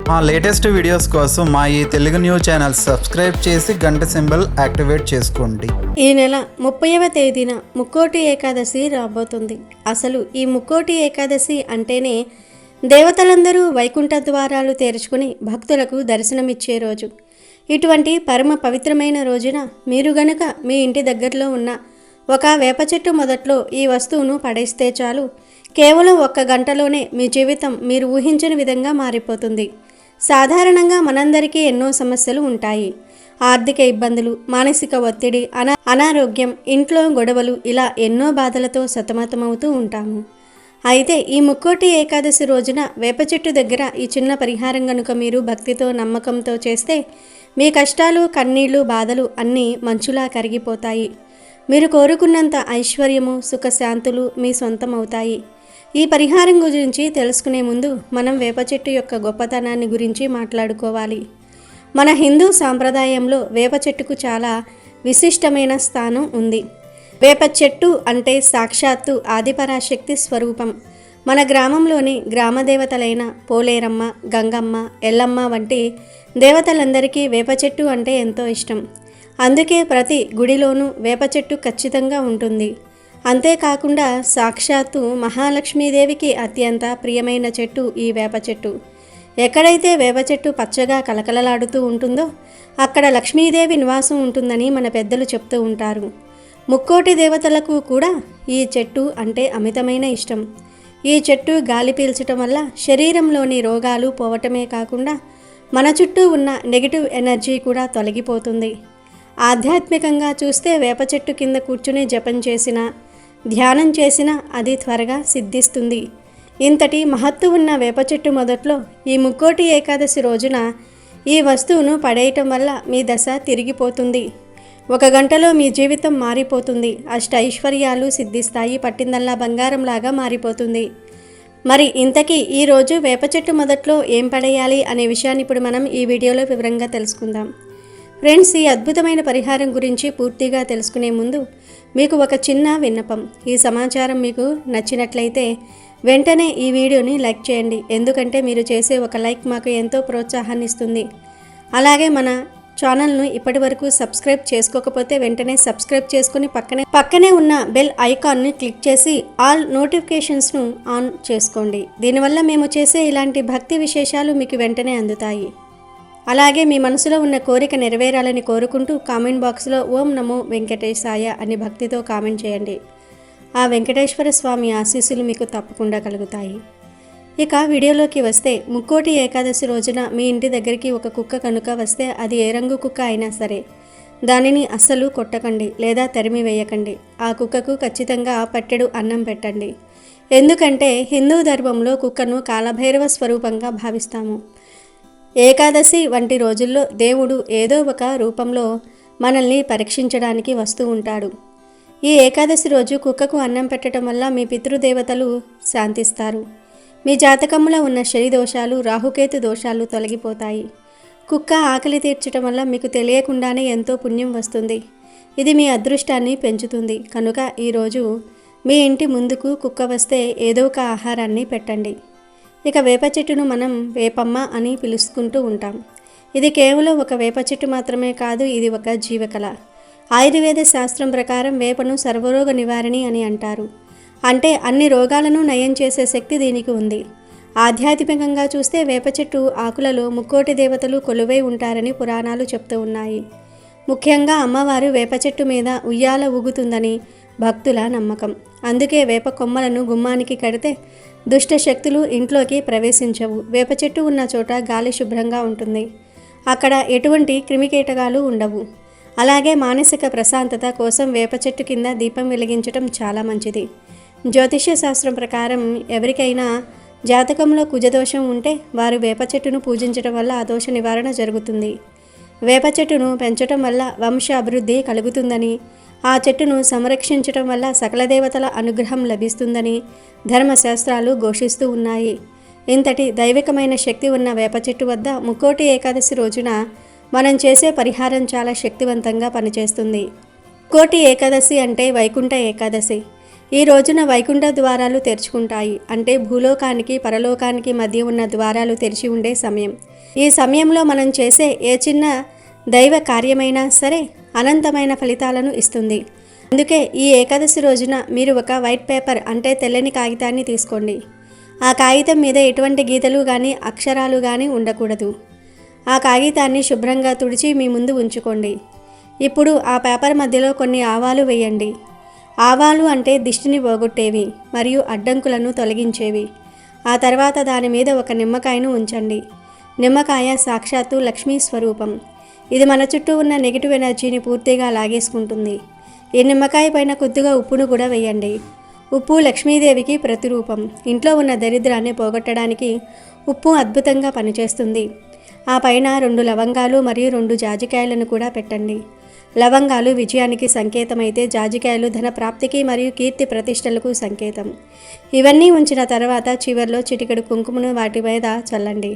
మా latest videos కోసం మా ఈ తెలుగు న్యూస్ ఛానల్ సబ్స్క్రైబ్ చేసి గంట సింబల్ యాక్టివేట్ చేసుకోండి. ఈ నెల 30వ తేదీన ముక్కోటి ఏకాదశి రాబోతుంది. అసలు ఈ ముక్కోటి ఏకాదశి అంటేనే దేవతలందరూ వైకుంఠ ద్వారాలు తెరుచుకుని భక్తులకు దర్శనమిచ్చే రోజు. ఇటువంటి పరమ పవిత్రమైన రోజున మీరు గనుక మీ ఇంటి దగ్గరలో ఉన్న ఒక వేప చెట్టు మొదట్లో ఈ వస్తువును పడేస్తే చాలు, కేవలం 1 గంటలోనే మీ జీవితం మీరు ఊహించని విధంగా మారిపోతుంది. సాధారణంగా మనందరికీ ఎన్నో సమస్యలు ఉంటాయి. ఆర్థిక ఇబ్బందులు, మానసిక ఒత్తిడి, అనారోగ్యం, ఇంట్లో గొడవలు, ఇలా ఎన్నో బాధలతో సతమతమవుతూ ఉంటాము. అయితే ఈ ముక్కోటి ఏకాదశి రోజున వేప చెట్టు దగ్గర ఈ చిన్న పరిహారం కనుక మీరు భక్తితో నమ్మకంతో చేస్తే మీ కష్టాలు, కన్నీళ్లు, బాధలు అన్నీ మంచులా కరిగిపోతాయి. మీరు కోరుకున్నంత ఐశ్వర్యము, సుఖశాంతులు మీ సొంతమవుతాయి. ఈ పరిహారం గురించి తెలుసుకునే ముందు మనం వేప చెట్టు యొక్క గొప్పతనాన్ని గురించి మాట్లాడుకోవాలి. మన హిందూ సాంప్రదాయంలో వేప చెట్టుకు చాలా విశిష్టమైన స్థానం ఉంది. వేప చెట్టు అంటే సాక్షాత్తు ఆదిపరాశక్తి స్వరూపం. మన గ్రామంలోని గ్రామదేవతలైన పోలేరమ్మ, గంగమ్మ, ఎల్లమ్మ వంటి దేవతలందరికీ వేప చెట్టు అంటే ఎంతో ఇష్టం. అందుకే ప్రతి గుడిలోనూ వేప చెట్టు ఖచ్చితంగా ఉంటుంది. అంతేకాకుండా సాక్షాత్తు మహాలక్ష్మీదేవికి అత్యంత ప్రియమైన చెట్టు ఈ వేప చెట్టు. ఎక్కడైతే వేప చెట్టు పచ్చగా కలకలలాడుతూ ఉంటుందో అక్కడ లక్ష్మీదేవి నివాసం ఉంటుందని మన పెద్దలు చెప్తూ ఉంటారు. ముక్కోటి దేవతలకు కూడా ఈ చెట్టు అంటే అమితమైన ఇష్టం. ఈ చెట్టు గాలి పీల్చటం వల్ల శరీరంలోని రోగాలు పోవటమే కాకుండా మన చుట్టూ ఉన్న నెగిటివ్ ఎనర్జీ కూడా తొలగిపోతుంది. ఆధ్యాత్మికంగా చూస్తే వేప చెట్టు కింద కూర్చుని జపం చేసినా, ధ్యానం చేసినా అది త్వరగా సిద్ధిస్తుంది. ఇంతటి మహత్తు ఉన్న వేప చెట్టు మొదట్లో ఈ ముక్కోటి ఏకాదశి రోజున ఈ వస్తువును పడేయటం వల్ల మీ దశ తిరిగిపోతుంది. 1 గంటలో మీ జీవితం మారిపోతుంది. ఐశ్వర్యాలు సిద్ధిస్తాయి. పట్టిందల్లా బంగారంలాగా మారిపోతుంది. మరి ఇంతకీ ఈరోజు వేప చెట్టు మొదట్లో ఏం పడేయాలి అనే విషయాన్ని ఇప్పుడు మనం ఈ వీడియోలో వివరంగా తెలుసుకుందాం. ఫ్రెండ్స్, ఈ అద్భుతమైన పరిహారం గురించి పూర్తిగా తెలుసుకునే ముందు మీకు ఒక చిన్న విన్నపం. ఈ సమాచారం మీకు నచ్చినట్లయితే వెంటనే ఈ వీడియోని లైక్ చేయండి. ఎందుకంటే మీరు చేసే ఒక లైక్ మాకు ఎంతో ప్రోత్సాహాన్ని ఇస్తుంది. అలాగే మన ఛానల్ను ఇప్పటి వరకు సబ్స్క్రైబ్ చేసుకోకపోతే వెంటనే సబ్స్క్రైబ్ చేసుకుని పక్కనే ఉన్న బెల్ ఐకాన్ని క్లిక్ చేసి ఆల్ నోటిఫికేషన్స్ను ఆన్ చేసుకోండి. దీనివల్ల మేము చేసే ఇలాంటి భక్తి విశేషాలు మీకు వెంటనే అందుతాయి. అలాగే మీ మనసులో ఉన్న కోరిక నెరవేరాలని కోరుకుంటూ కామెంట్ బాక్స్లో ఓం నమో వెంకటేశాయ అని భక్తితో కామెంట్ చేయండి. ఆ వెంకటేశ్వర స్వామి ఆశీస్సులు మీకు తప్పకుండా కలుగుతాయి. ఇక వీడియోలోకి వస్తే, ముక్కోటి ఏకాదశి రోజున మీ ఇంటి దగ్గరికి ఒక కుక్క కనుక వస్తే అది ఏ రంగు కుక్క అయినా సరే దానిని అస్సలు కొట్టకండి లేదా తరిమి వేయకండి. ఆ కుక్కకు ఖచ్చితంగా పట్టెడు అన్నం పెట్టండి. ఎందుకంటే హిందూ ధర్మంలో కుక్కను కాలభైరవ స్వరూపంగా భావిస్తాము. ఏకాదశి వంటి రోజుల్లో దేవుడు ఏదో ఒక రూపంలో మనల్ని పరీక్షించడానికి వస్తూ ఉంటాడు. ఈ ఏకాదశి రోజు కుక్కకు అన్నం పెట్టడం వల్ల మీ పితృదేవతలు శాంతిస్తారు. మీ జాతకంలో ఉన్న శని దోషాలు, రాహుకేతు దోషాలు తొలగిపోతాయి. కుక్క ఆకలి తీర్చడం వల్ల మీకు తెలియకుండానే ఎంతో పుణ్యం వస్తుంది. ఇది మీ అదృష్టాన్ని పెంచుతుంది. కనుక ఈరోజు మీ ఇంటి ముందుకు కుక్క వస్తే ఏదో ఒక ఆహారాన్ని పెట్టండి. ఇక వేప చెట్టును మనం వేపమ్మ అని పిలుచుకుంటూ ఉంటాం. ఇది కేవలం ఒక వేప చెట్టు మాత్రమే కాదు, ఇది ఒక జీవకళ. ఆయుర్వేద శాస్త్రం ప్రకారం వేపను సర్వరోగ నివారణి అని అంటారు. అంటే అన్ని రోగాలను నయం చేసే శక్తి దీనికి ఉంది. ఆధ్యాత్మికంగా చూస్తే వేప చెట్టు ఆకులలో ముక్కోటి దేవతలు కొలువై ఉంటారని పురాణాలు చెప్తూ ఉన్నాయి. ముఖ్యంగా అమ్మవారు వేప చెట్టు మీద ఉయ్యాల ఊగుతుందని భక్తుల నమ్మకం. అందుకే వేప కొమ్మలను గుమ్మానికి కడితే దుష్ట శక్తులు ఇంట్లోకి ప్రవేశించవు. వేప చెట్టు ఉన్న చోట గాలి శుభ్రంగా ఉంటుంది. అక్కడ ఎటువంటి క్రిమికీటకాలు ఉండవు. అలాగే మానసిక ప్రశాంతత కోసం వేప చెట్టు కింద దీపం వెలిగించడం చాలా మంచిది. జ్యోతిష్య శాస్త్రం ప్రకారం ఎవరికైనా జాతకంలో కుజదోషం ఉంటే వారు వేప చెట్టును పూజించడం వల్ల ఆ దోష నివారణ జరుగుతుంది. వేప చెట్టును పెంచడం వల్ల వంశ అభివృద్ధి కలుగుతుందని, ఆ చెట్టును సంరక్షించడం వల్ల సకల దేవతల అనుగ్రహం లభిస్తుందని ధర్మశాస్త్రాలు ఘోషిస్తూ ఉన్నాయి. ఇంతటి దైవికమైన శక్తి ఉన్న వేప చెట్టు వద్ద ముక్కోటి ఏకాదశి రోజున మనం చేసే పరిహారం చాలా శక్తివంతంగా పనిచేస్తుంది. ముక్కోటి ఏకాదశి అంటే వైకుంఠ ఏకాదశి. ఈ రోజున వైకుంఠ ద్వారాలు తెరుచుకుంటాయి. అంటే భూలోకానికి పరలోకానికి మధ్య ఉన్న ద్వారాలు తెరిచి ఉండే సమయం. ఈ సమయంలో మనం చేసే ఏ చిన్న దైవ కార్యమైనా సరే అనంతమైన ఫలితాలను ఇస్తుంది. అందుకే ఈ ఏకాదశి రోజున మీరు ఒక వైట్ పేపర్ అంటే తెల్లని కాగితాన్ని తీసుకోండి. ఆ కాగితం మీద ఎటువంటి గీతలు కానీ అక్షరాలు కానీ ఉండకూడదు. ఆ కాగితాన్ని శుభ్రంగా తుడిచి మీ ముందు ఉంచుకోండి. ఇప్పుడు ఆ పేపర్ మధ్యలో కొన్ని ఆవాలు వేయండి. ఆవాలు అంటే దిష్టిని పోగొట్టేవి మరియు అడ్డంకులను తొలగించేవి. ఆ తర్వాత దాని మీద ఒక నిమ్మకాయను ఉంచండి. నిమ్మకాయ సాక్షాత్తు లక్ష్మీ స్వరూపం. ఇది మన చుట్టూ ఉన్న నెగిటివ్ ఎనర్జీని పూర్తిగా లాగేసుకుంటుంది. ఈ నిమ్మకాయ పైన కొద్దిగా ఉప్పును కూడా వేయండి. ఉప్పు లక్ష్మీదేవికి ప్రతిరూపం. ఇంట్లో ఉన్న దరిద్రాన్ని పోగొట్టడానికి ఉప్పు అద్భుతంగా పనిచేస్తుంది. ఆ పైన 2 లవంగాలు మరియు 2 జాజికాయలను కూడా పెట్టండి. లవంగాలు విజయానికి సంకేతమైతే జాజికాయలు ధన ప్రాప్తికి మరియు కీర్తి ప్రతిష్టలకు సంకేతం. ఇవన్నీ ఉంచిన తర్వాత చివర్లో చిటికెడు కుంకుమను వాటి మీద చల్లండి.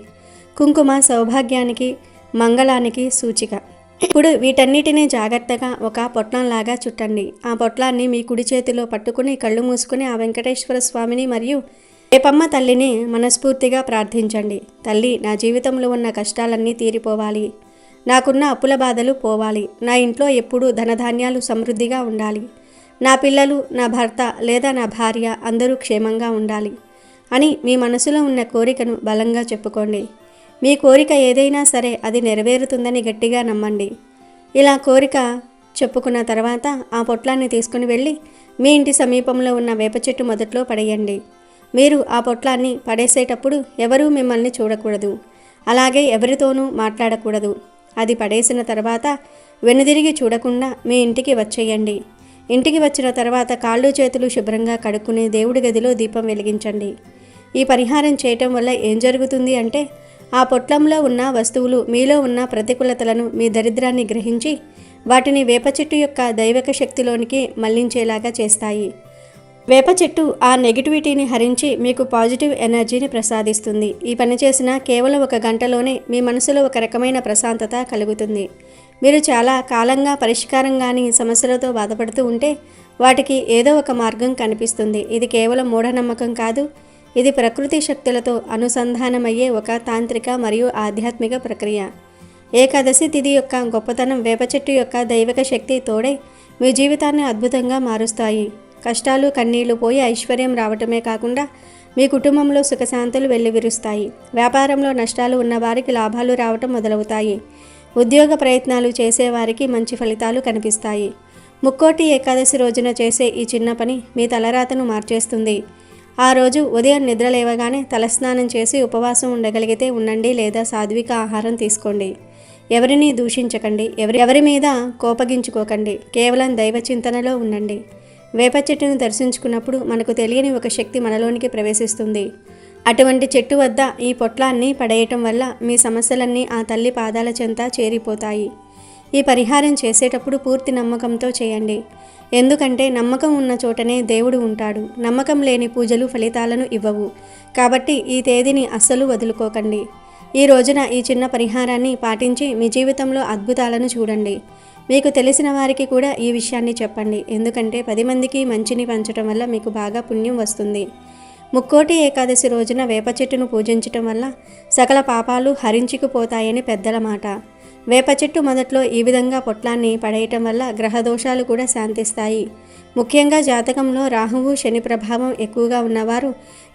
కుంకుమ సౌభాగ్యానికి మంగళానికి సూచిక. ఇప్పుడు వీటన్నిటినీ జాగ్రత్తగా ఒక పొట్లంలాగా చుట్టండి. ఆ పొట్లాన్ని మీ కుడి చేతిలో పట్టుకుని కళ్ళు మూసుకుని ఆ వెంకటేశ్వర స్వామిని మరియు రేపమ్మ తల్లిని మనస్ఫూర్తిగా ప్రార్థించండి. తల్లి, నా జీవితంలో ఉన్న కష్టాలన్నీ తీరిపోవాలి. నాకున్న అప్పుల బాధలు పోవాలి. నా ఇంట్లో ఎప్పుడూ ధనధాన్యాలు సమృద్ధిగా ఉండాలి. నా పిల్లలు, నా భర్త లేదా నా భార్య అందరూ క్షేమంగా ఉండాలి అని మీ మనసులో ఉన్న కోరికను బలంగా చెప్పుకోండి. మీ కోరిక ఏదైనా సరే అది నెరవేరుతుందని గట్టిగా నమ్మండి. ఇలా కోరిక చెప్పుకున్న తర్వాత ఆ పొట్లాన్ని తీసుకుని వెళ్ళి మీ ఇంటి సమీపంలో ఉన్న వేప చెట్టు మొదట్లో పడేయండి. మీరు ఆ పొట్లాన్ని పడేసేటప్పుడు ఎవరూ మిమ్మల్ని చూడకూడదు. అలాగే ఎవరితోనూ మాట్లాడకూడదు. అది పడేసిన తర్వాత వెనుదిరిగి చూడకుండా మీ ఇంటికి వచ్చేయండి. ఇంటికి వచ్చిన తర్వాత కాళ్ళు చేతులు శుభ్రంగా కడుక్కుని దేవుడి గదిలో దీపం వెలిగించండి. ఈ పరిహారం చేయటం వల్ల ఏం జరుగుతుంది అంటే ఆ పొట్లంలో ఉన్న వస్తువులు మీలో ఉన్న ప్రతికూలతలను, మీ దరిద్రాన్ని గ్రహించి వాటిని వేప చెట్టు యొక్క దైవిక శక్తిలోనికి మళ్లించేలాగా చేస్తాయి. వేప చెట్టు ఆ నెగిటివిటీని హరించి మీకు పాజిటివ్ ఎనర్జీని ప్రసాదిస్తుంది. ఈ పని చేసిన కేవలం 1 గంటలోనే మీ మనసులో ఒక రకమైన ప్రశాంతత కలుగుతుంది. మీరు చాలా కాలంగా పరిష్కారంగాని సమస్యలతో బాధపడుతూ ఉంటే వాటికి ఏదో ఒక మార్గం కనిపిస్తుంది. ఇది కేవలం మూఢనమ్మకం కాదు. ఇది ప్రకృతి శక్తులతో అనుసంధానమయ్యే ఒక తాంత్రిక మరియు ఆధ్యాత్మిక ప్రక్రియ. ఏకాదశి తిథి యొక్క గొప్పతనం వేప చెట్టు యొక్క దైవిక శక్తి తోడే మీ జీవితాన్ని అద్భుతంగా మారుస్తాయి. కష్టాలు కన్నీళ్లు పోయి ఐశ్వర్యం రావటమే కాకుండా మీ కుటుంబంలో సుఖశాంతులు వెల్లివిరుస్తాయి. వ్యాపారంలో నష్టాలు ఉన్నవారికి లాభాలు రావటం మొదలవుతాయి. ఉద్యోగ ప్రయత్నాలు చేసేవారికి మంచి ఫలితాలు కనిపిస్తాయి. ముక్కోటి ఏకాదశి రోజున చేసే ఈ చిన్న పని మీ తలరాతను మార్చేస్తుంది. ఆ రోజు ఉదయం నిద్ర లేవగానే తలస్నానం చేసి ఉపవాసం ఉండగలిగితే ఉండండి, లేదా సాత్విక ఆహారం తీసుకోండి. ఎవరిని దూషించకండి, ఎవరి మీద కోపగించుకోకండి. కేవలం దైవ చింతనలో ఉండండి. వేప చెట్టును దర్శించుకున్నప్పుడు మనకు తెలియని ఒక శక్తి మనలోనికి ప్రవేశిస్తుంది. అటువంటి చెట్టు వద్ద ఈ పొట్లాన్ని పడేయటం వల్ల మీ సమస్యలన్నీ ఆ తల్లి పాదాల చెంత చేరిపోతాయి. ఈ పరిహారం చేసేటప్పుడు పూర్తి నమ్మకంతో చేయండి. ఎందుకంటే నమ్మకం ఉన్న చోటనే దేవుడు ఉంటాడు. నమ్మకం లేని పూజలు ఫలితాలను ఇవ్వవు. కాబట్టి ఈ తేదీని అస్సలు వదులుకోకండి. ఈ రోజున ఈ చిన్న పరిహారాన్ని పాటించి మీ జీవితంలో అద్భుతాలను చూడండి. మీకు తెలిసిన వారికి కూడా ఈ విషయాన్ని చెప్పండి. ఎందుకంటే 10 మందికి మంచిని పంచడం వల్ల మీకు బాగా పుణ్యం వస్తుంది. ముక్కోటి ఏకాదశి రోజున వేప చెట్టును పూజించటం వల్ల సకల పాపాలు హరించుకుపోతాయని పెద్దల మాట. వేప చెట్టు మొదట్లో ఈ విధంగా పొట్లాన్ని పడేయటం వల్ల గ్రహదోషాలు కూడా శాంతిస్తాయి. ముఖ్యంగా జాతకంలో రాహువు శని ప్రభావం ఎక్కువగా ఉన్నవారు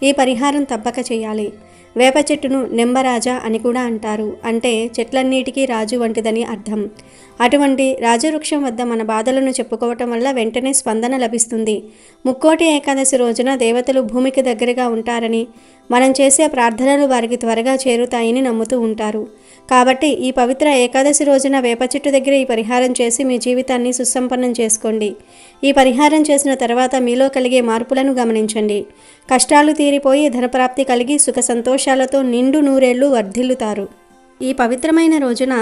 ఈ పరిహారం తప్పక చేయాలి. వేప చెట్టును నింబరాజా అని కూడా అంటారు. అంటే చెట్లన్నిటికీ రాజు వంటిదని అర్థం. అటువంటి రాజవృక్షం వద్ద మన బాధలను చెప్పుకోవటం వల్ల వెంటనే స్పందన లభిస్తుంది. ముక్కోటి ఏకాదశి రోజున దేవతలు భూమికి దగ్గరగా ఉంటారని, మనం చేసే ప్రార్థనలు వారికి త్వరగా చేరుతాయని నమ్ముతూ ఉంటారు. కాబట్టి ఈ పవిత్ర ఏకాదశి రోజున వేప చెట్టు దగ్గర ఈ పరిహారం చేసి మీ జీవితాన్ని సుసంపన్నం చేసుకోండి. ఈ పరిహారం చేసిన తర్వాత మీలో కలిగే మార్పులను గమనించండి. కష్టాలు తీరిపోయి ధనప్రాప్తి కలిగి సుఖ సంతోషాలతో నిండు నూరేళ్లు వర్ధిల్లుతారు. ఈ పవిత్రమైన రోజున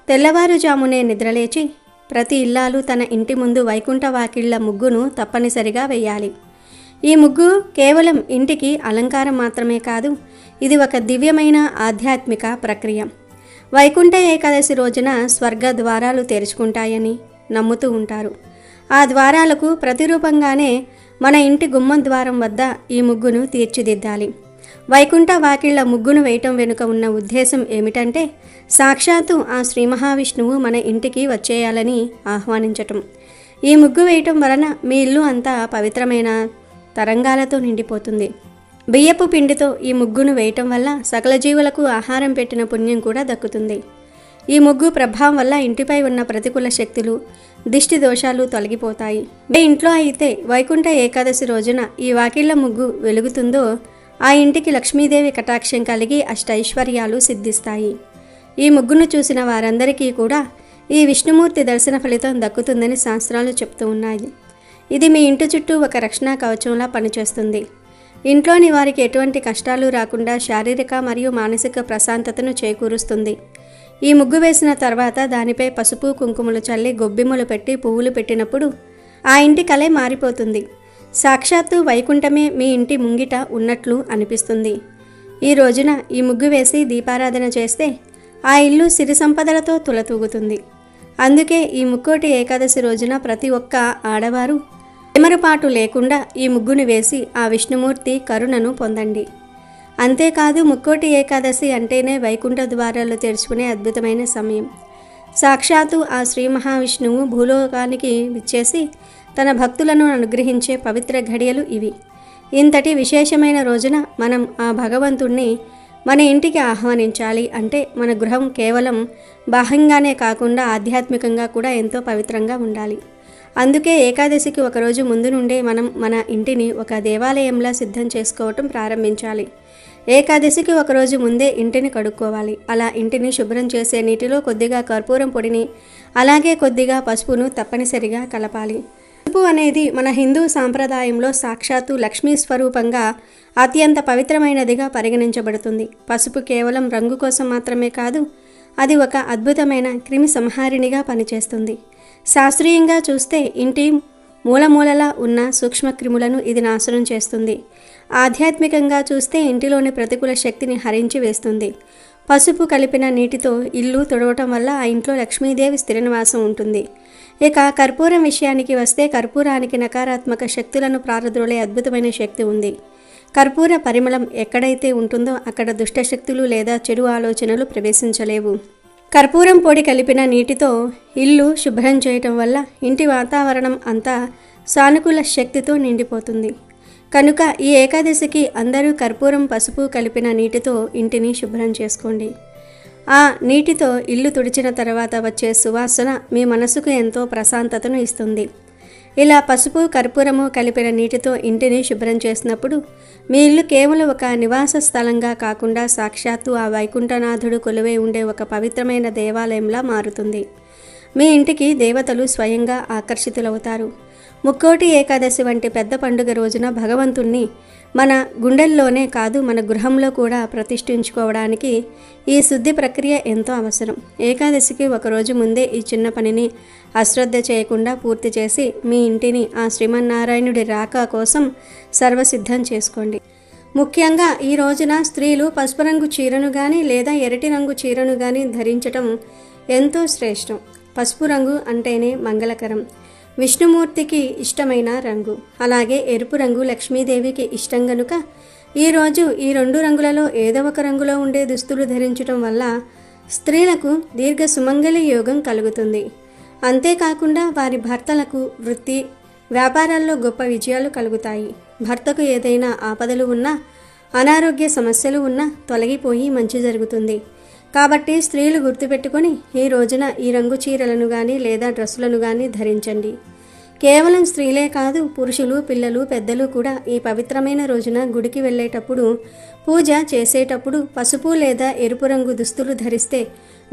తెల్లవారుజామునే నిద్రలేచి ప్రతి ఇల్లాలు తన ఇంటి ముందు వైకుంఠ వాకిళ్ల ముగ్గును తప్పనిసరిగా వేయాలి. ఈ ముగ్గు కేవలం ఇంటికి అలంకారం మాత్రమే కాదు, ఇది ఒక దివ్యమైన ఆధ్యాత్మిక ప్రక్రియ. వైకుంఠ ఏకాదశి రోజున స్వర్గ ద్వారాలు తెరుచుకుంటాయని నమ్ముతూ ఉంటారు. ఆ ద్వారాలకు ప్రతిరూపంగానే మన ఇంటి గుమ్మం ద్వారం వద్ద ఈ ముగ్గును తీర్చిదిద్దాలి. వైకుంఠ వాకిళ్ల ముగ్గును వేయటం వెనుక ఉన్న ఉద్దేశం ఏమిటంటే సాక్షాత్తు ఆ శ్రీ మహావిష్ణువు మన ఇంటికి వచ్చేయాలని ఆహ్వానించటం. ఈ ముగ్గు వేయటం వలన మీ ఇల్లు అంతా పవిత్రమైన తరంగాలతో నిండిపోతుంది. బియ్యపు పిండితో ఈ ముగ్గును వేయటం వల్ల సకల జీవులకు ఆహారం పెట్టిన పుణ్యం కూడా దక్కుతుంది. ఈ ముగ్గు ప్రభావం వల్ల ఇంటిపై ఉన్న ప్రతికూల శక్తులు, దిష్టి దోషాలు తొలగిపోతాయి. ఏ ఇంట్లో అయితే వైకుంఠ ఏకాదశి రోజున ఈ వాకిళ్ల ముగ్గు వెలుగుతుందో ఆ ఇంటికి లక్ష్మీదేవి కటాక్షం కలిగి అష్టైశ్వర్యాలు సిద్ధిస్తాయి. ఈ ముగ్గును చూసిన వారందరికీ కూడా ఈ విష్ణుమూర్తి దర్శన ఫలితం దక్కుతుందని శాస్త్రాలు చెప్తూ ఉన్నాయి. ఇది మీ ఇంటి చుట్టూ ఒక రక్షణ కవచంలా పనిచేస్తుంది. ఇంట్లోని వారికి ఎటువంటి కష్టాలు రాకుండా శారీరక మరియు మానసిక ప్రశాంతతను చేకూరుస్తుంది. ఈ ముగ్గు వేసిన తర్వాత దానిపై పసుపు కుంకుమలు చల్లి గొబ్బిమ్మలు పెట్టి పువ్వులు పెట్టినప్పుడు ఆ ఇంటి కలే మారిపోతుంది. సాక్షాత్తు వైకుంఠమే మీ ఇంటి ముంగిట ఉన్నట్లు అనిపిస్తుంది. ఈ రోజున ఈ ముగ్గు వేసి దీపారాధన చేస్తే ఆ ఇల్లు సిరి సంపదలతో తులతూగుతుంది. అందుకే ఈ ముక్కోటి ఏకాదశి రోజున ప్రతి ఒక్క ఆడవారు ఎమరపాటు లేకుండా ఈ ముగ్గును వేసి ఆ విష్ణుమూర్తి కరుణను పొందండి. అంతేకాదు ముక్కోటి ఏకాదశి అంటేనే వైకుంఠ ద్వారాలు తెరుచుకునే అద్భుతమైన సమయం. సాక్షాత్తు ఆ శ్రీ మహావిష్ణువు భూలోకానికి విచ్చేసి తన భక్తులను అనుగ్రహించే పవిత్ర ఘడియలు ఇవి. ఇంతటి విశేషమైన రోజున మనం ఆ భగవంతుణ్ణి మన ఇంటికి ఆహ్వానించాలి అంటే మన గృహం కేవలం బాహ్యంగానే కాకుండా ఆధ్యాత్మికంగా కూడా ఎంతో పవిత్రంగా ఉండాలి. అందుకే ఏకాదశికి ఒకరోజు ముందు నుండే మనం మన ఇంటిని ఒక దేవాలయంలా సిద్ధం చేసుకోవటం ప్రారంభించాలి. ఏకాదశికి ఒకరోజు ముందే ఇంటిని కడుక్కోవాలి. అలా ఇంటిని శుభ్రం చేసే నీటిలో కొద్దిగా కర్పూరం పొడిని అలాగే కొద్దిగా పసుపును తప్పనిసరిగా కలపాలి. పసుపు అనేది మన హిందూ సాంప్రదాయంలో సాక్షాత్తు లక్ష్మీ స్వరూపంగా అత్యంత పవిత్రమైనదిగా పరిగణించబడుతుంది. పసుపు కేవలం రంగు కోసం మాత్రమే కాదు, అది ఒక అద్భుతమైన క్రిమి సంహారిణిగా పనిచేస్తుంది. శాస్త్రీయంగా చూస్తే ఇంటి మూలమూలలా ఉన్న సూక్ష్మక్రిములను ఇది నాశనం చేస్తుంది. ఆధ్యాత్మికంగా చూస్తే ఇంటిలోని ప్రతికూల శక్తిని హరించి వేస్తుంది. పసుపు కలిపిన నీటితో ఇల్లు తుడవటం వల్ల ఆ ఇంట్లో లక్ష్మీదేవి స్థిర నివాసం ఉంటుంది. ఇక కర్పూరం విషయానికి వస్తే కర్పూరానికి నకారాత్మక శక్తులను ప్రారద్రోలే అద్భుతమైన శక్తి ఉంది. కర్పూర పరిమళం ఎక్కడైతే ఉంటుందో అక్కడ దుష్టశక్తులు లేదా చెడు ఆలోచనలు ప్రవేశించలేవు. కర్పూరం పొడి కలిపిన నీటితో ఇల్లు శుభ్రం చేయటం వల్ల ఇంటి వాతావరణం అంతా సానుకూల శక్తితో నిండిపోతుంది. కనుక ఈ ఏకాదశికి అందరూ కర్పూరం పసుపు కలిపిన నీటితో ఇంటిని శుభ్రం చేసుకోండి. ఆ నీటితో ఇల్లు తుడిచిన తర్వాత వచ్చే సువాసన మీ మనసుకు ఎంతో ప్రశాంతతను ఇస్తుంది. ఇలా పసుపు కర్పూరము కలిపిన నీటితో ఇంటిని శుభ్రం చేసినప్పుడు మీ ఇల్లు కేవలం ఒక నివాస స్థలంగా కాకుండా సాక్షాత్తు ఆ వైకుంఠనాథుడు కొలువై ఉండే ఒక పవిత్రమైన దేవాలయంలా మారుతుంది. మీ ఇంటికి దేవతలు స్వయంగా ఆకర్షితులవుతారు. ముక్కోటి ఏకాదశి వంటి పెద్ద పండుగ రోజున భగవంతుణ్ణి మన గుండెల్లోనే కాదు మన గృహంలో కూడా ప్రతిష్ఠించుకోవడానికి ఈ శుద్ధి ప్రక్రియ ఎంతో అవసరం. ఏకాదశికి ఒకరోజు ముందే ఈ చిన్న పనిని అశ్రద్ధ చేయకుండా పూర్తి చేసి మీ ఇంటిని ఆ శ్రీమన్నారాయణుడి రాక కోసం సర్వసిద్ధం చేసుకోండి. ముఖ్యంగా ఈ రోజున స్త్రీలు పసుపు రంగు చీరను కానీ లేదా ఎర్రటి రంగు చీరను కానీ ధరించటం ఎంతో శ్రేష్టం. పసుపు రంగు అంటేనే మంగళకరం, విష్ణుమూర్తికి ఇష్టమైన రంగు. అలాగే ఎరుపు రంగు లక్ష్మీదేవికి ఇష్టం గనుక ఈరోజు ఈ రెండు రంగులలో ఏదో ఒక రంగులో ఉండే దుస్తులు ధరించడం వల్ల స్త్రీలకు దీర్ఘ సుమంగళి యోగం కలుగుతుంది. అంతేకాకుండా వారి భర్తలకు వృత్తి వ్యాపారాల్లో గొప్ప విజయాలు కలుగుతాయి. భర్తకు ఏదైనా ఆపదలు ఉన్నా అనారోగ్య సమస్యలు ఉన్నా తొలగిపోయి మంచి జరుగుతుంది. కాబట్టి స్త్రీలు గుర్తుపెట్టుకొని ఈ రోజున ఈ రంగు చీరలను కానీ లేదా డ్రెస్సులను కానీ ధరించండి. కేవలం స్త్రీలే కాదు, పురుషులు, పిల్లలు, పెద్దలు కూడా ఈ పవిత్రమైన రోజున గుడికి వెళ్ళేటప్పుడు, పూజ చేసేటప్పుడు పసుపు లేదా ఎరుపు రంగు దుస్తులు ధరిస్తే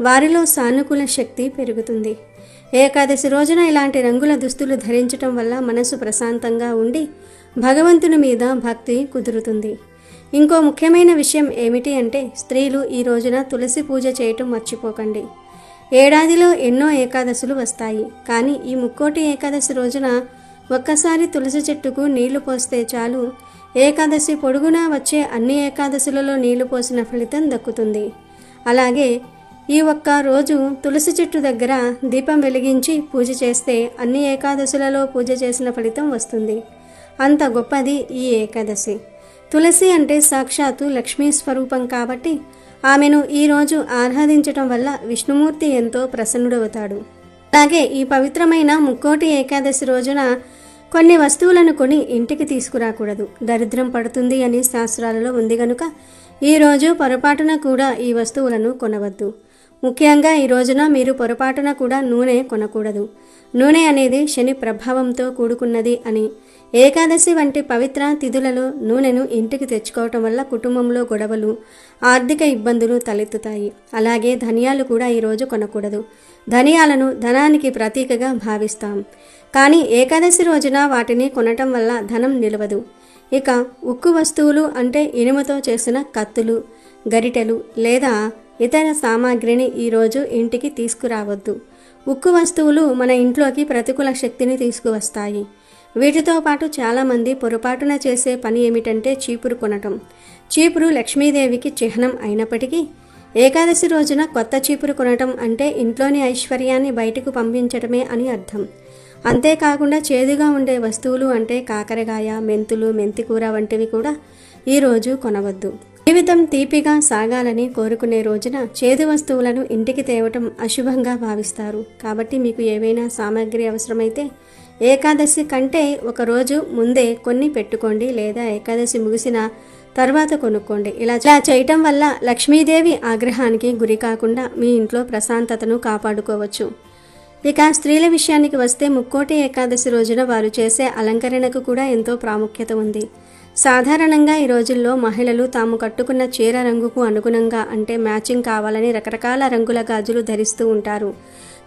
వారిలో సానుకూల శక్తి పెరుగుతుంది. ఏకాదశి రోజున ఇలాంటి రంగుల దుస్తులు ధరించటం వల్ల మనసు ప్రశాంతంగా ఉండి భగవంతుని మీద భక్తి కుదురుతుంది. ఇంకో ముఖ్యమైన విషయం ఏమిటి అంటే స్త్రీలు ఈ రోజున తులసి పూజ చేయటం మర్చిపోకండి. ఏడాదిలో ఎన్నో ఏకాదశులు వస్తాయి, కానీ ఈ ముక్కోటి ఏకాదశి రోజున ఒక్కసారి తులసి చెట్టుకు నీళ్లు పోస్తే చాలు ఏకాదశి పొడుగునా వచ్చే అన్ని ఏకాదశులలో నీళ్లు పోసిన ఫలితం దక్కుతుంది. అలాగే ఈ ఒక్క రోజు తులసి చెట్టు దగ్గర దీపం వెలిగించి పూజ చేస్తే అన్ని ఏకాదశులలో పూజ చేసిన ఫలితం వస్తుంది. అంత గొప్పది ఈ ఏకాదశి. తులసి అంటే సాక్షాత్తు లక్ష్మీ స్వరూపం కాబట్టి ఆమెను ఈరోజు ఆరాధించటం వల్ల విష్ణుమూర్తి ఎంతో ప్రసన్నుడవుతాడు. అలాగే ఈ పవిత్రమైన ముక్కోటి ఏకాదశి రోజున కొన్ని వస్తువులను కొని ఇంటికి తీసుకురాకూడదు, దరిద్రం పడుతుంది అని శాస్త్రాలలో ఉంది గనుక ఈరోజు పొరపాటున కూడా ఈ వస్తువులను కొనవద్దు. ముఖ్యంగా ఈ రోజున మీరు పొరపాటున కూడా నూనె కొనకూడదు. నూనె అనేది శని ప్రభావంతో కూడుకున్నది అని, ఏకాదశి వంటి పవిత్ర తిథులలో నూనెను ఇంటికి తెచ్చుకోవటం వల్ల కుటుంబంలో గొడవలు, ఆర్థిక ఇబ్బందులు తలెత్తుతాయి. అలాగే ధనియాలు కూడా ఈరోజు కొనకూడదు. ధనియాలను ధనానికి ప్రతీకగా భావిస్తాం, కానీ ఏకాదశి రోజున వాటిని కొనటం వల్ల ధనం నిలవదు. ఇక ఉక్కు వస్తువులు అంటే ఇనుముతో చేసిన కత్తులు, గరిటెలు లేదా ఇతర సామాగ్రిని ఈరోజు ఇంటికి తీసుకురావద్దు. ఉక్కు వస్తువులు మన ఇంట్లోకి ప్రతికూల శక్తిని తీసుకువస్తాయి. వీటితో పాటు చాలామంది పొరపాటున చేసే పని ఏమిటంటే చీపురు కొనటం. చీపురు లక్ష్మీదేవికి చిహ్నం అయినప్పటికీ ఏకాదశి రోజున కొత్త చీపురు కొనటం అంటే ఇంట్లోని ఐశ్వర్యాన్ని బయటకు పంపించటమే అని అర్థం. అంతేకాకుండా చేదుగా ఉండే వస్తువులు అంటే కాకరకాయ, మెంతులు, మెంతికూర వంటివి కూడా ఈరోజు కొనవద్దు. జీవితం తీపిగా సాగాలని కోరుకునే రోజున చేదు వస్తువులను ఇంటికి తేవటం అశుభంగా భావిస్తారు. కాబట్టి మీకు ఏవైనా సామాగ్రి అవసరమైతే ఏకాదశి కంటే ఒక రోజు ముందే కొన్ని పెట్టుకోండి, లేదా ఏకాదశి ముగిసిన తర్వాత కొనుక్కోండి. ఇలా చేయటం వల్ల లక్ష్మీదేవి ఆగ్రహానికి గురి కాకుండా మీ ఇంట్లో ప్రశాంతతను కాపాడుకోవచ్చు. ఇక స్త్రీల విషయానికి వస్తే ముక్కోటి ఏకాదశి రోజున వారు చేసే అలంకరణకు కూడా ఎంతో ప్రాముఖ్యత ఉంది. సాధారణంగా ఈ రోజుల్లో మహిళలు తాము కట్టుకున్న చీర రంగుకు అనుగుణంగా అంటే మ్యాచింగ్ కావాలని రకరకాల రంగుల గాజులు ధరిస్తూ ఉంటారు.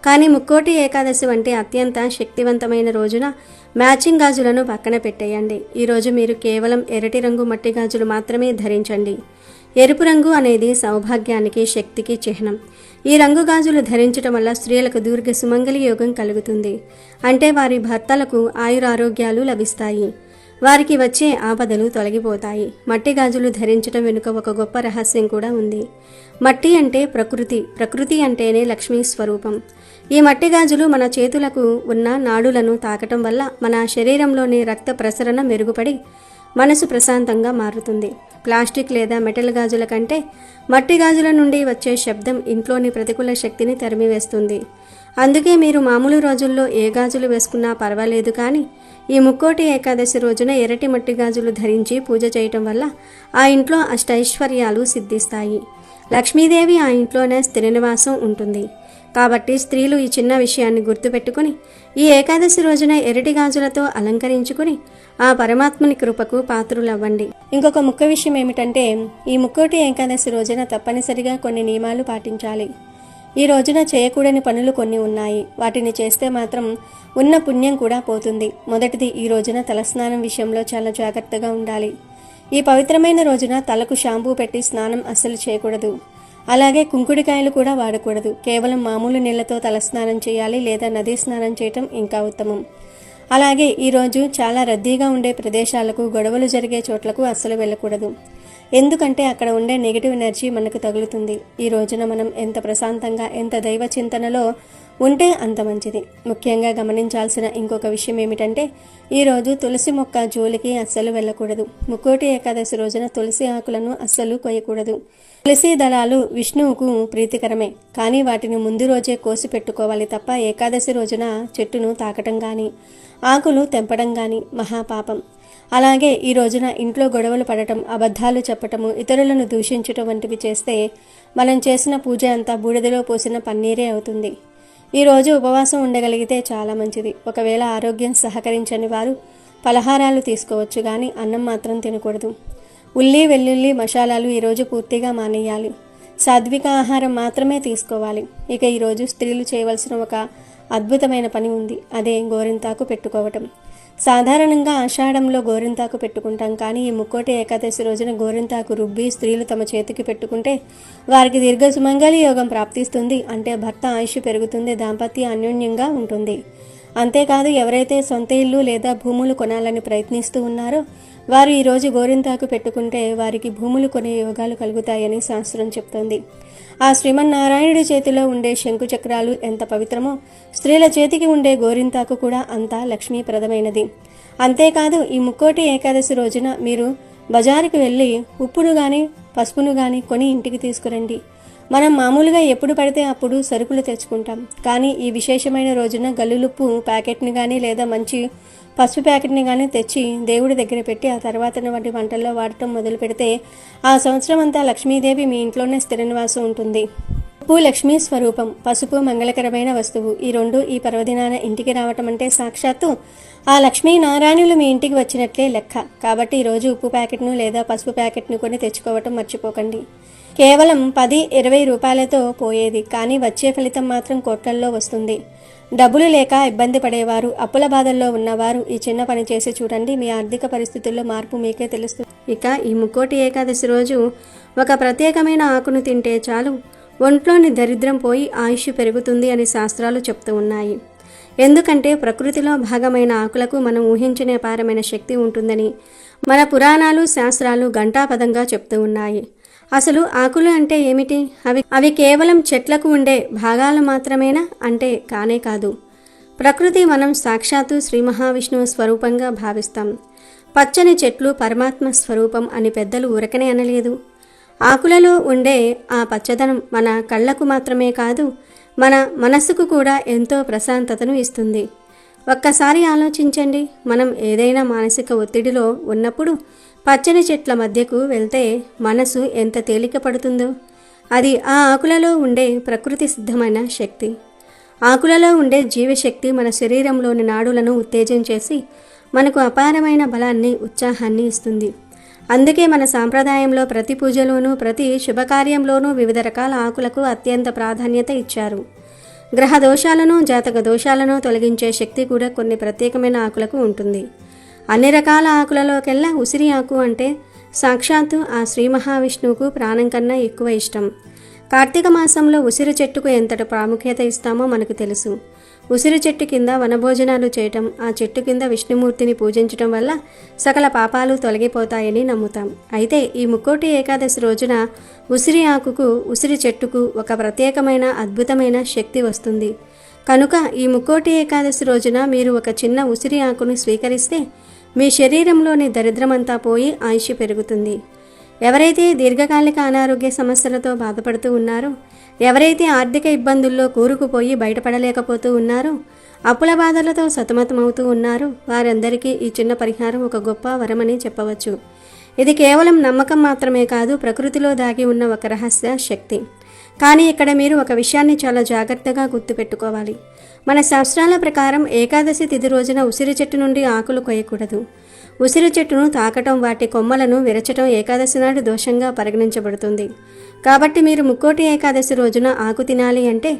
కానీ ముక్కోటి ఏకాదశి వంటి అత్యంత శక్తివంతమైన రోజున మ్యాచింగ్ గాజులను పక్కన పెట్టేయండి. ఈరోజు మీరు కేవలం ఎర్రటి రంగు మట్టి గాజులు మాత్రమే ధరించండి. ఎరుపు రంగు అనేది సౌభాగ్యానికి, శక్తికి చిహ్నం. ఈ రంగు గాజులు ధరించడం వల్ల స్త్రీలకు దీర్ఘ సుమంగళి యోగం కలుగుతుంది. అంటే వారి భర్తలకు ఆయురారోగ్యాలు లభిస్తాయి, వారికి వచ్చే ఆపదలు తొలగిపోతాయి. మట్టి గాజులు ధరించడం వెనుక ఒక గొప్ప రహస్యం కూడా ఉంది. మట్టి అంటే ప్రకృతి, ప్రకృతి అంటేనే లక్ష్మీ స్వరూపం. ఈ మట్టి గాజులు మన చేతులకు ఉన్న నాడులను తాకటం వల్ల మన శరీరంలోని రక్త ప్రసరణ మెరుగుపడి మనసు ప్రశాంతంగా మారుతుంది. ప్లాస్టిక్ లేదా మెటల్ గాజుల కంటే మట్టి గాజుల నుండి వచ్చే శబ్దం ఇంట్లోని ప్రతికూల శక్తిని తరిమివేస్తుంది. అందుకే మీరు మామూలు రోజుల్లో ఏ గాజులు వేసుకున్నా పర్వాలేదు, కానీ ఈ ముక్కోటి ఏకాదశి రోజున ఎర్రటి మట్టి గాజులు ధరించి పూజ చేయటం వల్ల ఆ ఇంట్లో అష్టైశ్వర్యాలు సిద్ధిస్తాయి. లక్ష్మీదేవి ఆ ఇంట్లోనే స్థిర నివాసం ఉంటుంది. కాబట్టి స్త్రీలు ఈ చిన్న విషయాన్ని గుర్తుపెట్టుకుని ఈ ఏకాదశి రోజున ఎర్రటి గాజులతో అలంకరించుకుని ఆ పరమాత్మని కృపకు పాత్రులవ్వండి. ఇంకొక ముఖ్య విషయం ఏమిటంటే ఈ ముక్కోటి ఏకాదశి రోజున తప్పనిసరిగా కొన్ని నియమాలు పాటించాలి. ఈ రోజున చేయకూడని పనులు కొన్ని ఉన్నాయి. వాటిని చేస్తే మాత్రం ఉన్న పుణ్యం కూడా పోతుంది. మొదటిది, ఈ రోజున తలస్నానం విషయంలో చాలా జాగ్రత్తగా ఉండాలి. ఈ పవిత్రమైన రోజున తలకు షాంపూ పెట్టి స్నానం అస్సలు చేయకూడదు. అలాగే కుంకుడికాయలు కూడా వాడకూడదు. కేవలం మామూలు నీళ్లతో తలస్నానం చేయాలి, లేదా నదీ స్నానం చేయటం ఇంకా ఉత్తమం. అలాగే ఈరోజు చాలా రద్దీగా ఉండే ప్రదేశాలకు, గొడవలు జరిగే చోట్లకు అస్సలు వెళ్ళకూడదు. ఎందుకంటే అక్కడ ఉండే నెగిటివ్ ఎనర్జీ మనకు తగులుతుంది. ఈ రోజున మనం ఎంత ప్రశాంతంగా, ఎంత దైవ చింతనలో ఉంటే అంత మంచిది. ముఖ్యంగా గమనించాల్సిన ఇంకొక విషయం ఏమిటంటే ఈరోజు తులసి మొక్క జోలికి అస్సలు వెళ్ళకూడదు. ముక్కోటి ఏకాదశి రోజున తులసి ఆకులను అస్సలు కొయ్యకూడదు. తులసి దళాలు విష్ణువుకు ప్రీతికరమే, కానీ వాటిని ముందు రోజే కోసి పెట్టుకోవాలి తప్ప ఏకాదశి రోజున చెట్టును తాకటం కానీ, ఆకులు తెంపడం కానీ మహాపాపం. అలాగే ఈ రోజున ఇంట్లో గొడవలు పడటం, అబద్ధాలు చెప్పటము, ఇతరులను దూషించటం వంటివి చేస్తే మనం చేసిన పూజ అంతా బూడిదలో పోసిన పన్నీరే అవుతుంది. ఈరోజు ఉపవాసం ఉండగలిగితే చాలా మంచిది. ఒకవేళ ఆరోగ్యం సహకరించని వారు పలహారాలు తీసుకోవచ్చు, కానీ అన్నం మాత్రం తినకూడదు. ఉల్లి, వెల్లుల్లి, మసాలాలు ఈరోజు పూర్తిగా మానేయాలి. సాత్విక ఆహారం మాత్రమే తీసుకోవాలి. ఇక ఈరోజు స్త్రీలు చేయవలసిన ఒక అద్భుతమైన పని ఉంది. అదే గోరింతాకు పెట్టుకోవటం. సాధారణంగా ఆషాఢంలో గోరింతాకు పెట్టుకుంటాం, కానీ ఈ ముక్కోటి ఏకాదశి రోజున గోరింతాకు రుబ్బి స్త్రీలు తమ చేతికి పెట్టుకుంటే వారికి దీర్ఘ సుమంగళి యోగం ప్రాప్తిస్తుంది. అంటే భర్త ఆయుష్ పెరుగుతుంది, దాంపత్య అన్యోన్యంగా ఉంటుంది. అంతేకాదు, ఎవరైతే సొంత ఇల్లు లేదా భూములు కొనాలని ప్రయత్నిస్తూ ఉన్నారో వారు ఈరోజు గోరింతాకు పెట్టుకుంటే వారికి భూములు కొనే యోగాలు కలుగుతాయని శాస్త్రం చెప్తోంది. ఆ శ్రీమన్నారాయణుడి చేతిలో ఉండే శంకు చక్రాలు ఎంత పవిత్రమో స్త్రీల చేతికి ఉండే గోరింతాకు కూడా అంత లక్ష్మీప్రదమైనది. అంతేకాదు ఈ ముక్కోటి ఏకాదశి రోజున మీరు బజారుకు వెళ్ళి ఉప్పును కానీ పసుపును కానీ కొని ఇంటికి తీసుకురండి. మనం మామూలుగా ఎప్పుడు పడితే అప్పుడు సరుకులు తెచ్చుకుంటాం, కానీ ఈ విశేషమైన రోజున గల్లులుప్పు ప్యాకెట్ని కానీ లేదా మంచి పసుపు ప్యాకెట్ని కానీ తెచ్చి దేవుడి దగ్గర పెట్టి ఆ తర్వాత వాటి వంటల్లో వాడటం మొదలు పెడితే ఆ సంవత్సరం అంతా లక్ష్మీదేవి మీ ఇంట్లోనే స్థిర నివాసం ఉంటుంది. ఉప్పు లక్ష్మీ స్వరూపం, పసుపు మంగళకరమైన వస్తువు. ఈ రెండు ఈ పర్వదినాన ఇంటికి రావటం అంటే సాక్షాత్తు ఆ లక్ష్మీ నారాయణులు మీ ఇంటికి వచ్చినట్లే లెక్క. కాబట్టి ఈరోజు ఉప్పు ప్యాకెట్ను లేదా పసుపు ప్యాకెట్ను కొని తెచ్చుకోవటం మర్చిపోకండి. కేవలం 10-20 రూపాయలతో పోయేది, కానీ వచ్చే ఫలితం మాత్రం కోట్లల్లో వస్తుంది. డబ్బులు లేక ఇబ్బంది పడేవారు, అప్పుల బాధల్లో ఉన్నవారు ఈ చిన్న పని చేసి చూడండి, మీ ఆర్థిక పరిస్థితుల్లో మార్పు మీకే తెలుస్తుంది. ఇక ఈ ముక్కోటి ఏకాదశి రోజు ఒక ప్రత్యేకమైన ఆకును తింటే చాలు ఒంట్లోని దరిద్రం పోయి ఆయుష్ పెరుగుతుంది అని శాస్త్రాలు చెప్తూ ఉన్నాయి. ఎందుకంటే ప్రకృతిలో భాగమైన ఆకులకు మనం ఊహించని అపారమైన శక్తి ఉంటుందని మన పురాణాలు శాస్త్రాలు ఘంటాపదంగా చెప్తూ ఉన్నాయి. అసలు ఆకులు అంటే ఏమిటి? అవి కేవలం చెట్లకు ఉండే భాగాలు మాత్రమేనా అంటే కానే కాదు. ప్రకృతి మనం సాక్షాత్తు శ్రీ మహావిష్ణువు స్వరూపంగా భావిస్తాం. పచ్చని చెట్లు పరమాత్మ స్వరూపం అని పెద్దలు ఊరకనే అనలేదు. ఆకులలో ఉండే ఆ పచ్చదనం మన కళ్ళకు మాత్రమే కాదు, మన మనస్సుకు కూడా ఎంతో ప్రశాంతతను ఇస్తుంది. ఒక్కసారి ఆలోచించండి, మనం ఏదైనా మానసిక ఒత్తిడిలో ఉన్నప్పుడు పచ్చని చెట్ల మధ్యకు వెళ్తే మనసు ఎంత తేలిక పడుతుందో. అది ఆ ఆకులలో ఉండే ప్రకృతి సిద్ధమైన శక్తి. ఆకులలో ఉండే జీవశక్తి మన శరీరంలోని నాడులను ఉత్తేజం చేసి మనకు అపారమైన బలాన్ని ఉత్సాహాన్ని ఇస్తుంది. అందుకే మన సాంప్రదాయంలో ప్రతి పూజలోనూ ప్రతి శుభకార్యంలోనూ వివిధ రకాల ఆకులకు అత్యంత ప్రాధాన్యత ఇచ్చారు. గ్రహ దోషాలను జాతక దోషాలను తొలగించే శక్తి కూడా కొన్ని ప్రత్యేకమైన ఆకులకు ఉంటుంది. అన్ని రకాల ఆకులలోకెల్లా ఉసిరి ఆకు అంటే సాక్షాత్తు ఆ శ్రీ మహావిష్ణువుకు ప్రాణం కన్నా ఎక్కువ ఇష్టం. కార్తీక మాసంలో ఉసిరి చెట్టుకు ఎంతటి ప్రాముఖ్యత ఇస్తామో మనకు తెలుసు. ఉసిరి చెట్టు కింద వనభోజనాలు చేయటం, ఆ చెట్టు కింద విష్ణుమూర్తిని పూజించటం వల్ల సకల పాపాలు తొలగిపోతాయని నమ్ముతాం. అయితే ఈ ముక్కోటి ఏకాదశి రోజున ఉసిరి ఆకుకు, ఉసిరి చెట్టుకు ఒక ప్రత్యేకమైన అద్భుతమైన శక్తి వస్తుంది. కనుక ఈ ముక్కోటి ఏకాదశి రోజున మీరు ఒక చిన్న ఉసిరి ఆకును స్వీకరిస్తే మీ శరీరంలోని దరిద్రమంతా పోయి ఆయుష్ పెరుగుతుంది. ఎవరైతే దీర్ఘకాలిక అనారోగ్య సమస్యలతో బాధపడుతూ ఉన్నారో, ఎవరైతే ఆర్థిక ఇబ్బందుల్లో కూరుకుపోయి బయటపడలేకపోతూ ఉన్నారో, అప్పుల బాధలతో సతమతమవుతూ ఉన్నారో వారందరికీ ఈ చిన్న పరిహారం ఒక గొప్ప వరమని చెప్పవచ్చు. ఇది కేవలం నమ్మకం మాత్రమే కాదు, ప్రకృతిలో దాగి ఉన్న ఒక రహస్య శక్తి. కానీ ఇక్కడ మీరు ఒక విషయాన్ని చాలా జాగ్రత్తగా గుర్తుపెట్టుకోవాలి. మన శాస్త్రాల ప్రకారం ఏకాదశి తిథి రోజున ఉసిరి చెట్టు నుండి ఆకులు కొయ్యకూడదు. ఉసిరి చెట్టును తాకటం, వాటి కొమ్మలను విరచటం ఏకాదశి నాడు దోషంగా పరిగణించబడుతుంది. కాబట్టి మీరు ముక్కోటి ఏకాదశి రోజున ఆకు తినాలి అంటే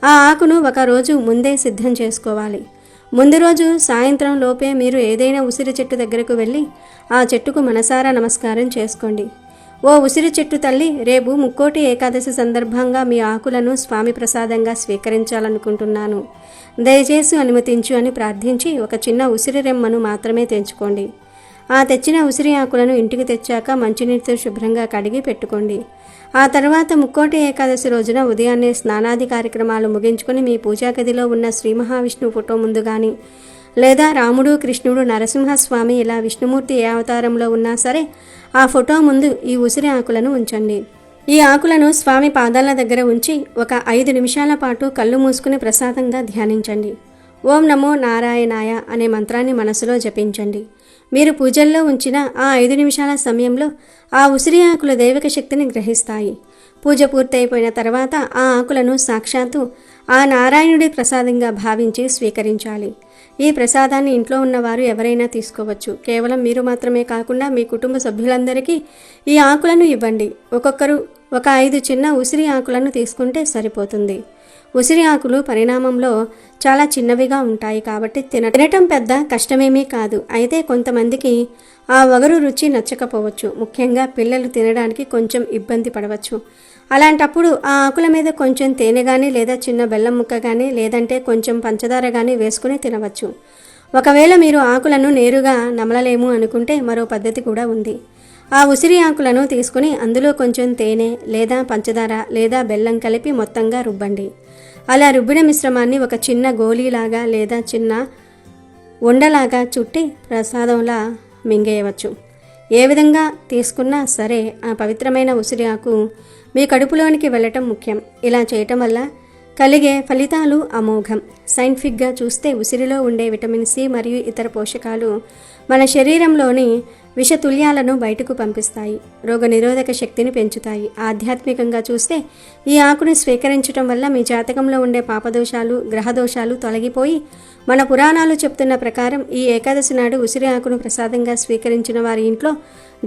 ఆ ఆకును ఒక రోజు ముందే సిద్ధం చేసుకోవాలి. ముందు రోజు సాయంత్రం లోపే మీరు ఏదైనా ఉసిరి చెట్టు దగ్గరకు వెళ్ళి ఆ చెట్టుకు మనసారా నమస్కారం చేసుకోండి. ఓ ఉసిరి చెట్టు తల్లి, రేపు ముక్కోటి ఏకాదశి సందర్భంగా మీ ఆకులను స్వామి ప్రసాదంగా స్వీకరించాలనుకుంటున్నాను. దయచేసి అనుమతించు అని ప్రార్థించి ఒక చిన్న ఉసిరి రెమ్మను మాత్రమే తెంచుకోండి. ఆ తెచ్చిన ఉసిరి ఆకులను ఇంటికి తెచ్చాక మంచినీటితో శుభ్రంగా కడిగి పెట్టుకోండి. ఆ తర్వాత ముక్కోటి ఏకాదశి రోజున ఉదయాన్నే స్నానాది కార్యక్రమాలు ముగించుకొని మీ పూజా గదిలో ఉన్న శ్రీ మహావిష్ణువు ఫోటో ముందు కానీ, లేదా రాముడు, కృష్ణుడు, నరసింహస్వామి ఇలా విష్ణుమూర్తి ఏ అవతారంలో ఉన్నా సరే ఆ ఫోటో ముందు ఈ ఉసిరి ఆకులను ఉంచండి. ఈ ఆకులను స్వామి పాదాల దగ్గర ఉంచి ఒక 5 నిమిషాల పాటు కళ్ళు మూసుకుని ప్రసాదంగా ధ్యానించండి. ఓం నమో నారాయణాయ అనే మంత్రాన్ని మనసులో జపించండి. మీరు పూజల్లో ఉంచిన ఆ 5 నిమిషాల సమయంలో ఆ ఉసిరి ఆకులు దైవిక శక్తిని గ్రహిస్తాయి. పూజ పూర్తయిపోయిన తర్వాత ఆ ఆకులను సాక్షాత్తు ఆ నారాయణుడి ప్రసాదంగా భావించి స్వీకరించాలి. ఈ ప్రసాదాన్ని ఇంట్లో ఉన్నవారు ఎవరైనా తీసుకోవచ్చు. కేవలం మీరు మాత్రమే కాకుండా మీ కుటుంబ సభ్యులందరికీ ఈ ఆకులను ఇవ్వండి. ఒక్కొక్కరు ఒక 5 చిన్న ఉసిరి ఆకులను తీసుకుంటే సరిపోతుంది. ఉసిరి ఆకులు పరిణామంలో చాలా చిన్నవిగా ఉంటాయి కాబట్టి తినటం పెద్ద కష్టమేమీ కాదు. అయితే కొంతమందికి ఆ వగరు రుచి నచ్చకపోవచ్చు. ముఖ్యంగా పిల్లలు తినడానికి కొంచెం ఇబ్బంది పడవచ్చు. అలాంటప్పుడు ఆ ఆకుల మీద కొంచెం తేనె కానీ లేదా చిన్న బెల్లం ముక్క కానీ లేదంటే కొంచెం పంచదార కానీ వేసుకుని తినవచ్చు. ఒకవేళ మీరు ఆకులను నేరుగా నమలలేము అనుకుంటే మరో పద్ధతి కూడా ఉంది. ఆ ఉసిరి ఆకులను తీసుకుని అందులో కొంచెం తేనె లేదా పంచదార లేదా బెల్లం కలిపి మొత్తంగా రుబ్బండి. అలా రుబ్బిన మిశ్రమాన్ని ఒక చిన్న గోళీలాగా లేదా చిన్న ఉండలాగా చుట్టి ప్రసాదంలా మింగేయవచ్చు. ఏ విధంగా తీసుకున్నా సరే ఆ పవిత్రమైన ఉసిరి ఆకు మీ కడుపులోనికి వెళ్ళటం ముఖ్యం. ఇలా చేయటం వల్ల కలిగే ఫలితాలు అమోఘం. సైంటిఫిక్గా చూస్తే ఉసిరిలో ఉండే విటమిన్ సి మరియు ఇతర పోషకాలు మన శరీరంలోని విషతుల్యాలను బయటకు పంపిస్తాయి, రోగనిరోధక శక్తిని పెంచుతాయి. ఆధ్యాత్మికంగా చూస్తే ఈ ఆకును స్వీకరించడం వల్ల మీ జాతకంలో ఉండే పాపదోషాలు, గ్రహదోషాలు తొలగిపోయి మన పురాణాలు చెప్తున్న ప్రకారం ఈ ఏకాదశి నాడు ఉసిరి ఆకును ప్రసాదంగా స్వీకరించిన వారి ఇంట్లో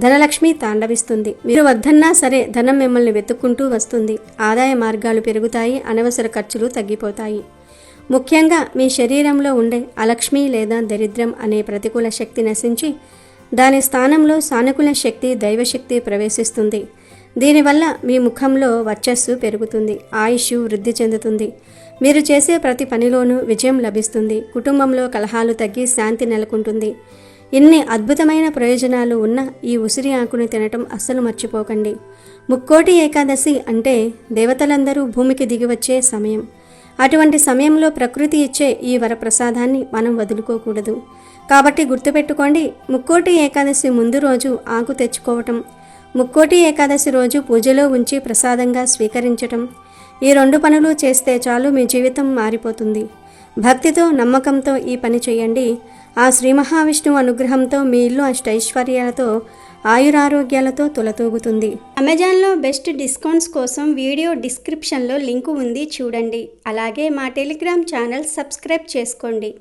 ధనలక్ష్మి తాండవిస్తుంది. మీరు వద్దన్నా సరే ధనం మిమ్మల్ని వెతుక్కుంటూ వస్తుంది. ఆదాయ మార్గాలు పెరుగుతాయి, అనవసర ఖర్చులు తగ్గిపోతాయి. ముఖ్యంగా మీ శరీరంలో ఉండే అలక్ష్మి లేదా దరిద్రం అనే ప్రతికూల శక్తి నశించి దాని స్థానంలో సానుకూల శక్తి, దైవశక్తి ప్రవేశిస్తుంది. దీనివల్ల మీ ముఖంలో వర్చస్సు పెరుగుతుంది, ఆయుష్ వృద్ధి చెందుతుంది. మీరు చేసే ప్రతి పనిలోనూ విజయం లభిస్తుంది. కుటుంబంలో కలహాలు తగ్గి శాంతి నెలకొంటుంది. ఇన్ని అద్భుతమైన ప్రయోజనాలు ఉన్న ఈ ఉసిరి ఆకుని తినటం అస్సలు మర్చిపోకండి. ముక్కోటి ఏకాదశి అంటే దేవతలందరూ భూమికి దిగివచ్చే సమయం. అటువంటి సమయంలో ప్రకృతి ఇచ్చే ఈ వరప్రసాదాన్ని మనం వదులుకోకూడదు. కాబట్టి గుర్తుపెట్టుకోండి, ముక్కోటి ఏకాదశి ముందు రోజు ఆకు తెచ్చుకోవటం, ముక్కోటి ఏకాదశి రోజు పూజలో ఉంచి ప్రసాదంగా స్వీకరించటం, ఈ 2 పనులు చేస్తే చాలు మీ జీవితం మారిపోతుంది. భక్తితో, నమ్మకంతో ఈ పని చేయండి. ఆ శ్రీ మహావిష్ణువు అనుగ్రహంతో మీ ఇల్లు అష్టైశ్వర్యాలతో, ఆయురారోగ్యాలతో తులతూగుతుంది. అమెజాన్లో బెస్ట్ డిస్కౌంట్స్ కోసం వీడియో డిస్క్రిప్షన్లో లింకు ఉంది, చూడండి. అలాగే మా టెలిగ్రామ్ ఛానల్ సబ్స్క్రైబ్ చేసుకోండి.